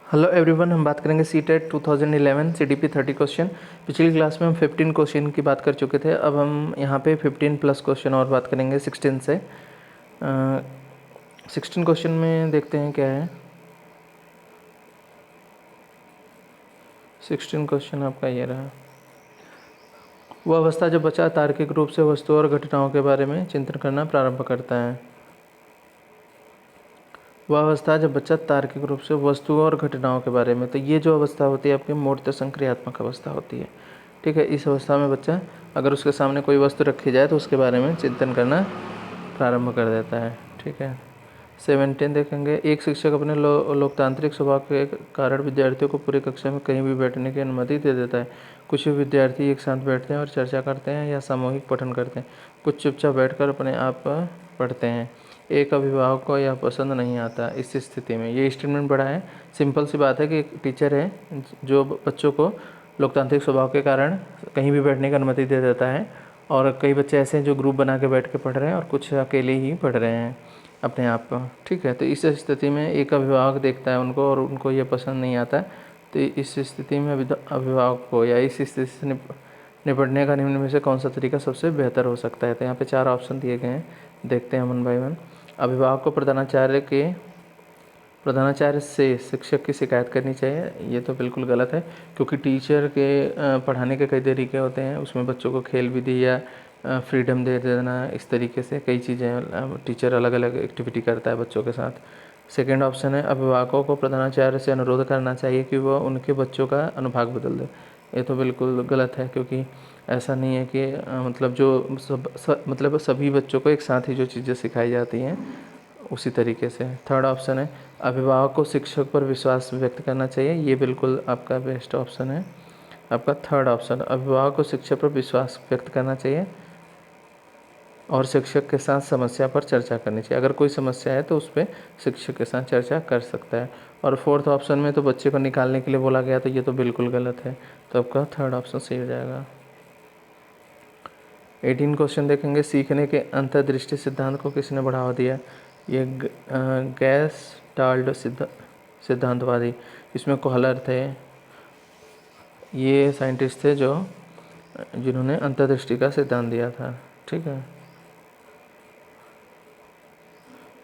Hello everyone, हम बात करेंगे सी टेट 2011 CDP 30 क्वेश्चन। पिछली क्लास में हम 15 क्वेश्चन की बात कर चुके थे। अब हम यहाँ पे 15 प्लस क्वेश्चन और बात करेंगे 16 से। 16 क्वेश्चन में देखते हैं क्या है। 16 क्वेश्चन आपका ये रहा। वह अवस्था जब बच्चा तार्किक रूप से वस्तुओं और घटनाओं के बारे में चिंतन करना प्रारंभ करता है। वह अवस्था जब बच्चा तार्किक रूप से वस्तुओं और घटनाओं के बारे में, तो ये जो अवस्था होती है आपकी मूर्त संक्रियात्मक अवस्था होती है। ठीक है, इस अवस्था में बच्चा अगर उसके सामने कोई वस्तु रखी जाए तो उसके बारे में चिंतन करना प्रारंभ कर देता है। ठीक है, 17 देखेंगे। एक शिक्षक अपने लोकतांत्रिक स्वभाव के कारण विद्यार्थियों को पूरी कक्षा में कहीं भी बैठने की अनुमति दे देता है। कुछ विद्यार्थी एक साथ बैठते हैं और चर्चा करते हैं या सामूहिक पठन करते हैं। कुछ चुपचाप बैठकर अपने आप पढ़ते हैं। एक अभिभावक को यह पसंद नहीं आता। इस स्थिति में ये स्टेटमेंट बड़ा है। सिंपल सी बात है कि एक टीचर है जो बच्चों को लोकतांत्रिक स्वभाव के कारण कहीं भी बैठने की अनुमति दे देता है, और कई बच्चे ऐसे हैं जो ग्रुप बना के बैठ के पढ़ रहे हैं और कुछ अकेले ही पढ़ रहे हैं अपने आप को। ठीक है, तो इस स्थिति में एक अभिभावक देखता है उनको और उनको ये पसंद नहीं आता। तो इस स्थिति में अभिभावक को या इस स्थिति से निपटने का निम्न में से कौन सा तरीका सबसे बेहतर हो सकता है। तो यहाँ पे 4 ऑप्शन दिए गए हैं, देखते हैं वन बाय वन। अभिभावक को प्रधानाचार्य से शिक्षक की शिकायत करनी चाहिए। ये तो बिल्कुल गलत है, क्योंकि टीचर के पढ़ाने के कई तरीके होते हैं। उसमें बच्चों को खेल विधि या फ्रीडम दे देना, इस तरीके से कई चीज़ें टीचर अलग अलग एक्टिविटी करता है बच्चों के साथ। सेकेंड ऑप्शन है, अभिभावकों को प्रधानाचार्य से अनुरोध करना चाहिए कि वह उनके बच्चों का अनुभाग बदल दे। ये तो बिल्कुल गलत है, क्योंकि ऐसा नहीं है कि मतलब जो मतलब सभी बच्चों को एक साथ ही जो चीज़ें सिखाई जाती हैं उसी तरीके से। थर्ड ऑप्शन है, अभिभावक को शिक्षक पर विश्वास व्यक्त करना चाहिए। ये बिल्कुल आपका बेस्ट ऑप्शन है, आपका थर्ड ऑप्शन। अभिभावक को शिक्षक पर विश्वास व्यक्त करना चाहिए और शिक्षक के साथ समस्या पर चर्चा करनी चाहिए। अगर कोई समस्या है तो उस पर शिक्षक के साथ चर्चा कर सकता है। और फोर्थ ऑप्शन में तो बच्चे को निकालने के लिए बोला गया, तो ये तो बिल्कुल गलत है। तो आपका थर्ड ऑप्शन सही हो जाएगा। 18 क्वेश्चन देखेंगे। सीखने के अंतर्दृष्टि सिद्धांत को किसने बढ़ावा दिया। ये गैस्टाल्ट सिद्धांतवादी, इसमें कोहलर थे। ये साइंटिस्ट थे जो जिन्होंने अंतर्दृष्टि का सिद्धांत दिया था। ठीक है,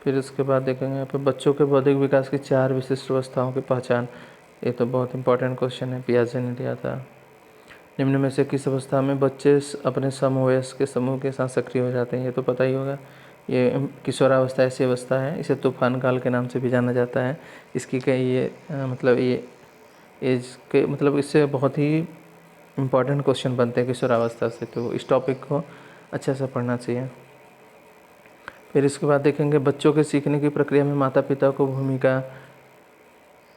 फिर इसके बाद देखेंगे यहाँ पे बच्चों के बौद्धिक विकास की 4 विशिष्ट अवस्थाओं की पहचान। ये तो बहुत इंपॉर्टेंट क्वेश्चन है, पियाजे ने दिया था। निम्न में से किस अवस्था में बच्चे अपने समवयस्क के समूह के साथ सक्रिय हो जाते हैं। ये तो पता ही होगा। ये किशोरावस्था ऐसी अवस्था है, इसे तूफान काल के नाम से भी जाना जाता है। इसकी कई ये मतलब ये एज के मतलब इससे बहुत ही इम्पॉर्टेंट क्वेश्चन बनते हैं किशोरावस्था से, तो इस टॉपिक को अच्छे से पढ़ना चाहिए। फिर इसके बाद देखेंगे बच्चों के सीखने की प्रक्रिया में माता पिता को भूमिका।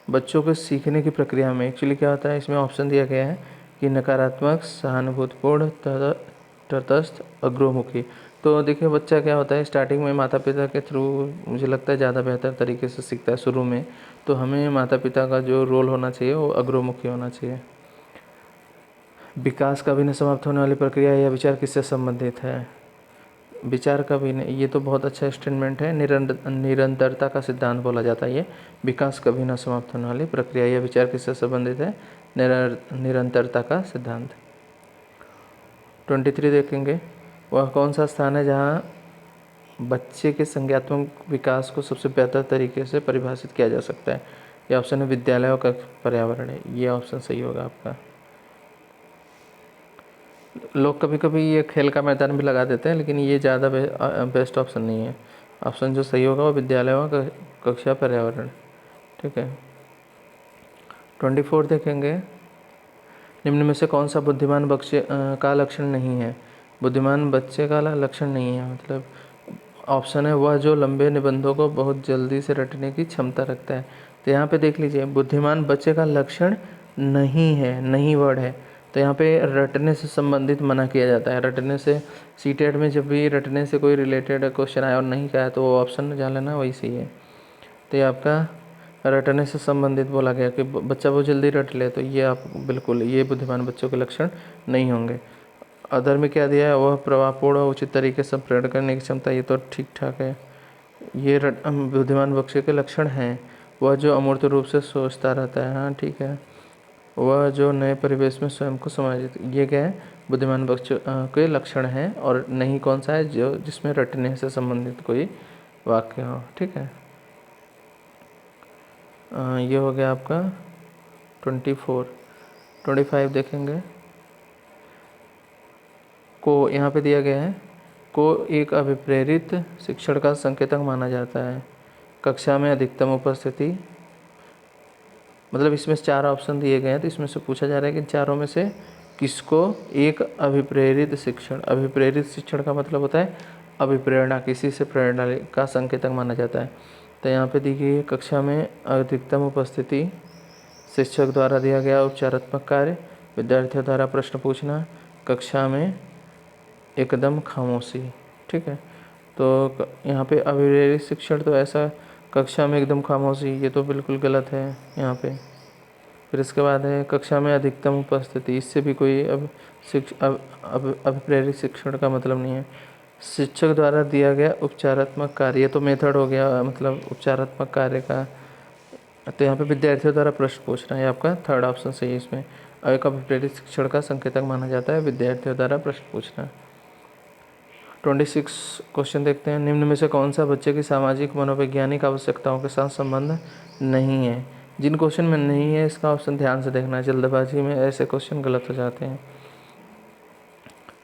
बच्चों के सीखने की प्रक्रिया में एक्चुअली क्या होता है, इसमें ऑप्शन दिया गया है कि नकारात्मक, सहानुभूतिपूर्ण, तटस्थ, अग्रमुखी। तो देखिए बच्चा क्या होता है, स्टार्टिंग में माता पिता के थ्रू मुझे लगता है ज़्यादा बेहतर तरीके से सीखता है शुरू में। तो हमें माता पिता का जो रोल होना चाहिए वो अग्रमुखी होना चाहिए। विकास कभी न समाप्त होने वाली प्रक्रिया या विचार किससे संबंधित है। विचार कभी नहीं, ये तो बहुत अच्छा स्टेटमेंट है। निरंतरता का सिद्धांत बोला जाता है ये। विकास कभी न समाप्त होने वाली प्रक्रिया या विचार किससे संबंधित है, निरंतरता का सिद्धांत। 23 देखेंगे। वह कौन सा स्थान है जहाँ बच्चे के संज्ञात्मक विकास को सबसे बेहतर तरीके से परिभाषित किया जा सकता है। यह ऑप्शन है विद्यालयों का पर्यावरण है। ये ऑप्शन सही होगा आपका। लोग कभी कभी ये खेल का मैदान भी लगा देते हैं, लेकिन ये ज़्यादा बेस्ट ऑप्शन नहीं है। ऑप्शन जो सही होगा वो विद्यालयों का कक्षा पर्यावरण। ठीक है, 24 देखेंगे। निम्न में से कौन सा बुद्धिमान बच्चे का लक्षण नहीं है। बुद्धिमान बच्चे का लक्षण नहीं है मतलब ऑप्शन है वह जो लंबे निबंधों को बहुत जल्दी से रटने की क्षमता रखता है। तो यहाँ पे देख लीजिए, बुद्धिमान बच्चे का लक्षण नहीं है, नहीं वर्ड है। तो यहाँ पे रटने से संबंधित मना किया जाता है। रटने से सीटेट में जब भी रटने से कोई रिलेटेड क्वेश्चन आया और नहीं कहा तो वो ऑप्शन जहाँ लेना वही सही है। तो ये आपका रटने से संबंधित बोला गया कि बच्चा बहुत जल्दी रट ले, तो ये आप बिल्कुल ये बुद्धिमान बच्चों के लक्षण नहीं होंगे। अदर में क्या दिया है, वह प्रभावपूर्ण और उचित तरीके से प्रेरण करने की क्षमता। ये तो ठीक ठाक है। ये बुद्धिमान बच्चे के लक्षण हैं। वह जो अमूर्त रूप से सोचता रहता है। हाँ ठीक है। वह जो नए परिवेश में स्वयं को समायोजित, ये क्या है, बुद्धिमान बच्चों के लक्षण हैं। और नहीं कौन सा है, जो जिसमें रटने से संबंधित कोई वाक्य हो। ठीक है। ये हो गया आपका 24। 25 देखेंगे। को यहाँ पे दिया गया है, को एक अभिप्रेरित शिक्षण का संकेतक माना जाता है। कक्षा में अधिकतम उपस्थिति, मतलब इसमें 4 ऑप्शन दिए गए हैं, तो इसमें से पूछा जा रहा है कि चारों में से किसको एक अभिप्रेरित शिक्षण, अभिप्रेरित शिक्षण का मतलब होता है अभिप्रेरणा, किसी से प्रेरणा का संकेतक माना जाता है। तो यहाँ पे दी गई कक्षा में अधिकतम उपस्थिति, शिक्षक द्वारा दिया गया उपचारात्मक कार्य, विद्यार्थियों द्वारा प्रश्न पूछना, कक्षा में एकदम खामोशी। ठीक है। तो यहाँ पे अभिप्रेरित शिक्षण, तो ऐसा कक्षा में एकदम खामोशी, ये तो बिल्कुल गलत है यहाँ पे। फिर इसके बाद है कक्षा में अधिकतम उपस्थिति, इससे भी कोई अभिप्रेरित शिक्षण का मतलब नहीं है। शिक्षक द्वारा दिया गया उपचारात्मक कार्य, ये तो मेथड हो गया, मतलब उपचारात्मक कार्य का। तो यहाँ पे विद्यार्थियों द्वारा प्रश्न पूछना है, आपका थर्ड ऑप्शन सही है इसमें। एक अभिप्रेरित शिक्षण का संकेतक माना जाता है विद्यार्थियों द्वारा प्रश्न पूछना। 26 क्वेश्चन देखते हैं। निम्न में से कौन सा बच्चे की सामाजिक मनोवैज्ञानिक आवश्यकताओं के साथ संबंध नहीं है। जिन क्वेश्चन में नहीं है इसका ऑप्शन ध्यान से देखना है, जल्दबाजी में ऐसे क्वेश्चन गलत हो जाते हैं।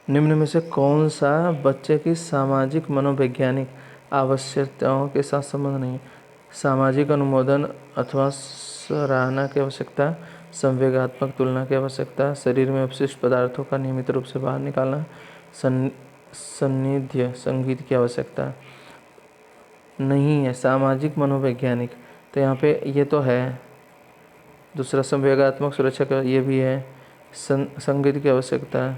निम्न में से कौन सा बच्चे की सामाजिक मनोवैज्ञानिक आवश्यकताओं के साथ संबंध नहीं है। सामाजिक अनुमोदन अथवा सराहना की आवश्यकता, संवेगात्मक तुलना की आवश्यकता, शरीर में अपशिष्ट पदार्थों का नियमित रूप से बाहर निकालना, सान्निध्य संगीत की आवश्यकता नहीं है। सामाजिक मनोवैज्ञानिक, तो यहाँ पे ये तो है। दूसरा संवेगात्मक सुरक्षा का, ये भी है। संगीत की आवश्यकता,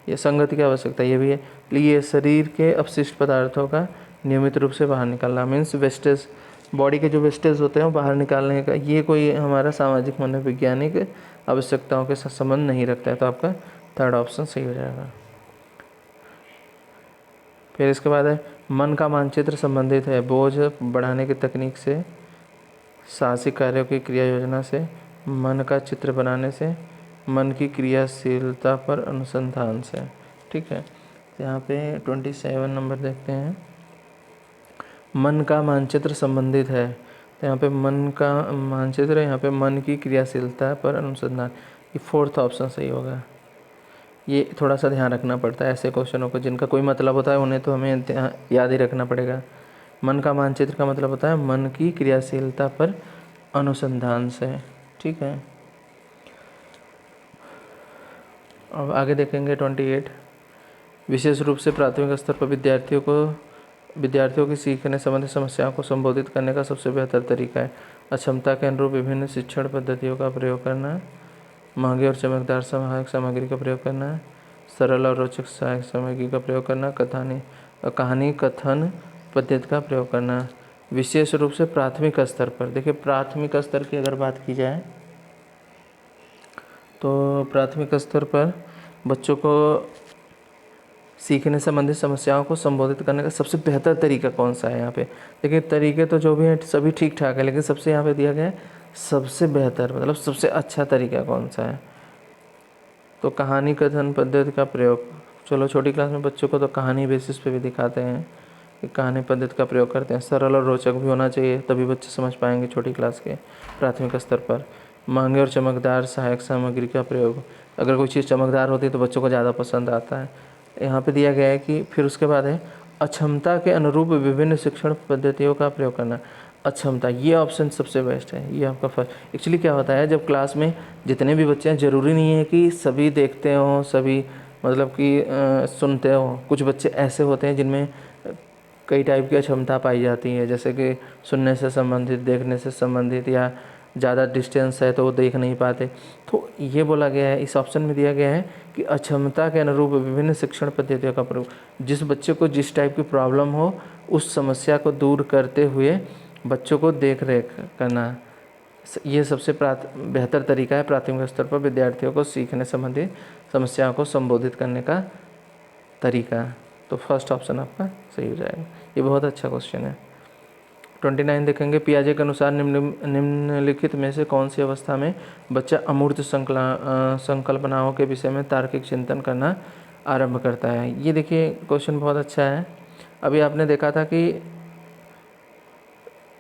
ये संगति की आवश्यकता, ये भी है। ये शरीर के अपशिष्ट पदार्थों का नियमित रूप से बाहर निकालना, मीन्स वेस्टेज, बॉडी के जो वेस्टेज होते हैं वो बाहर निकालने का, ये कोई हमारा सामाजिक मनोवैज्ञानिक आवश्यकताओं के साथ संबंध नहीं रखता है। तो आपका थर्ड ऑप्शन सही हो जाएगा। फिर इसके बाद है मन का मानचित्र संबंधित है बोझ बढ़ाने की तकनीक से, साहसिक कार्यों की क्रिया योजना से, मन का चित्र बनाने से, मन की क्रियाशीलता पर अनुसंधान से। ठीक है। तो यहाँ पे 27 नंबर देखते हैं। मन का मानचित्र संबंधित है, तो यहाँ पे मन का मानचित्र, यहाँ पे मन की क्रियाशीलता पर अनुसंधान, ये फोर्थ ऑप्शन सही होगा। ये थोड़ा सा ध्यान रखना पड़ता है ऐसे क्वेश्चनों को, जिनका कोई मतलब होता है उन्हें तो हमें याद ही रखना पड़ेगा। मन का मानचित्र का मतलब होता है मन की क्रियाशीलता पर अनुसंधान से। ठीक है। अब आगे देखेंगे 28। विशेष रूप से प्राथमिक स्तर पर विद्यार्थियों की सीखने संबंधी समस्याओं को संबोधित करने का सबसे बेहतर तरीका है अक्षमता के अनुरूप विभिन्न शिक्षण पद्धतियों का प्रयोग करना, महंगी और चमकदार सहायक सामग्री का प्रयोग करना, सरल और रोचक सहायक सामग्री का प्रयोग करना, कहानी कथन पद्धति का प्रयोग करना। विशेष रूप से प्राथमिक स्तर पर, देखिए प्राथमिक स्तर की अगर बात की जाए तो प्राथमिक स्तर पर बच्चों को सीखने संबंधित समस्याओं को संबोधित करने का सबसे बेहतर तरीका कौन सा है। यहाँ पे देखिए तरीके तो जो भी हैं सभी ठीक ठाक है, लेकिन सबसे यहाँ पे दिया गया है सबसे बेहतर, मतलब सबसे अच्छा तरीका कौन सा है। तो कहानी कथन पद्धति का प्रयोग, चलो छोटी क्लास में बच्चों को तो कहानी बेसिस पे भी दिखाते हैं कि कहानी पद्धति का प्रयोग करते हैं। सरल और रोचक भी होना चाहिए, तभी बच्चे समझ पाएंगे छोटी क्लास के प्राथमिक स्तर पर। महंगे और चमकदार सहायक सामग्री का प्रयोग, अगर कोई चीज़ चमकदार होती है तो बच्चों को ज़्यादा पसंद आता है। यहाँ पे दिया गया है कि फिर उसके बाद है अक्षमता के अनुरूप विभिन्न शिक्षण पद्धतियों का प्रयोग करना। अक्षमता, ये ऑप्शन सबसे बेस्ट है, ये आपका फर्स्ट। एक्चुअली क्या होता है जब क्लास में जितने भी बच्चे हैं, ज़रूरी नहीं है कि सभी देखते हों, सभी मतलब कि सुनते हों। कुछ बच्चे ऐसे होते हैं जिनमें कई टाइप की अक्षमता पाई जाती है, जैसे कि सुनने से संबंधित, देखने से संबंधित, या ज़्यादा डिस्टेंस है तो वो देख नहीं पाते। तो ये बोला गया है, इस ऑप्शन में दिया गया है कि अक्षमता के अनुरूप विभिन्न शिक्षण पद्धतियों का प्रयोग, जिस बच्चे को जिस टाइप की प्रॉब्लम हो उस समस्या को दूर करते हुए बच्चों को देख रेख करना, ये सबसे बेहतर तरीका है प्राथमिक स्तर पर विद्यार्थियों को सीखने संबंधी समस्याओं को संबोधित करने का तरीका। तो फर्स्ट ऑप्शन आपका सही हो जाएगा। ये बहुत अच्छा क्वेश्चन है। 29 देखेंगे, पियाजे के अनुसार निम्नलिखित में से कौन सी अवस्था में बच्चा अमूर्त संकल्पनाओं के विषय में तार्किक चिंतन करना आरंभ करता है। ये देखिए क्वेश्चन बहुत अच्छा है। अभी आपने देखा था कि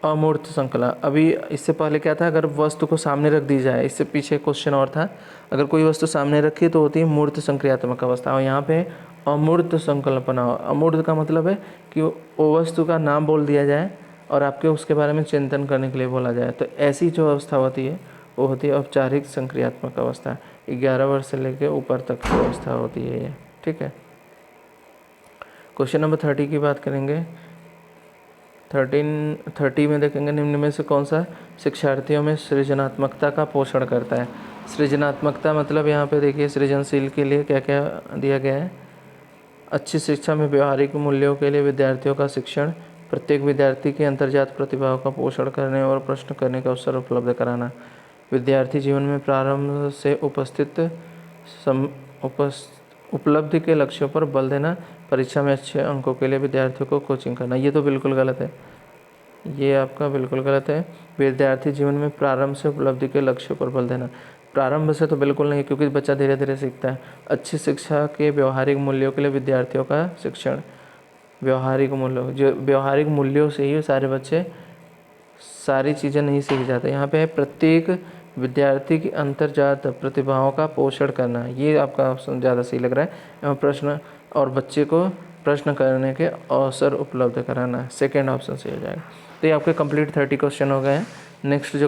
अमूर्त संकल्पना, अभी इससे पहले क्या था, अगर वस्तु को सामने रख दी जाए, इससे पीछे क्वेश्चन और था, अगर कोई वस्तु सामने रखी तो होती है मूर्त संक्रियात्मक अवस्था, और यहाँ पे अमूर्त संकल्पना। अमूर्त का मतलब है कि वो वस्तु का नाम बोल दिया जाए और आपके उसके बारे में चिंतन करने के लिए बोला जाए, तो ऐसी जो अवस्था होती है वो होती है औपचारिक संक्रियात्मक अवस्था। 11 वर्ष से लेकर ऊपर तक की अवस्था होती है ये, ठीक है। क्वेश्चन नंबर 30 की बात करेंगे। 30 में देखेंगे, निम्न में से कौन सा शिक्षार्थियों में सृजनात्मकता का पोषण करता है। सृजनात्मकता मतलब यहाँ पे देखिए सृजनशील के लिए क्या क्या दिया गया है। अच्छी शिक्षा में व्यवहारिक मूल्यों के लिए विद्यार्थियों का शिक्षण, प्रत्येक विद्यार्थी की अंतर्जात प्रतिभाओं का पोषण करने और प्रश्न करने का अवसर उपलब्ध कराना, विद्यार्थी जीवन में प्रारंभ से उपलब्धि के लक्ष्यों पर बल देना, परीक्षा में अच्छे अंकों के लिए विद्यार्थियों को कोचिंग करना। ये तो बिल्कुल गलत है, ये आपका बिल्कुल गलत है। विद्यार्थी जीवन में प्रारंभ से उपलब्धि के लक्ष्यों पर बल देना, प्रारंभ से तो बिल्कुल नहीं, क्योंकि बच्चा धीरे धीरे सीखता है। अच्छी शिक्षा के व्यवहारिक मूल्यों के लिए विद्यार्थियों का शिक्षण, व्यवहारिक मूल्यों, जो व्यवहारिक मूल्यों से ही सारे बच्चे सारी चीज़ें नहीं सीख जाते। यहाँ पे है प्रत्येक विद्यार्थी की अंतर्जात प्रतिभाओं का पोषण करना, ये आपका ऑप्शन ज़्यादा सही लग रहा है। एवं प्रश्न और बच्चे को प्रश्न करने के अवसर उपलब्ध कराना, सेकेंड ऑप्शन सही हो जाएगा। तो ये आपके कंप्लीट 30 क्वेश्चन हो गए हैं। नेक्स्ट जो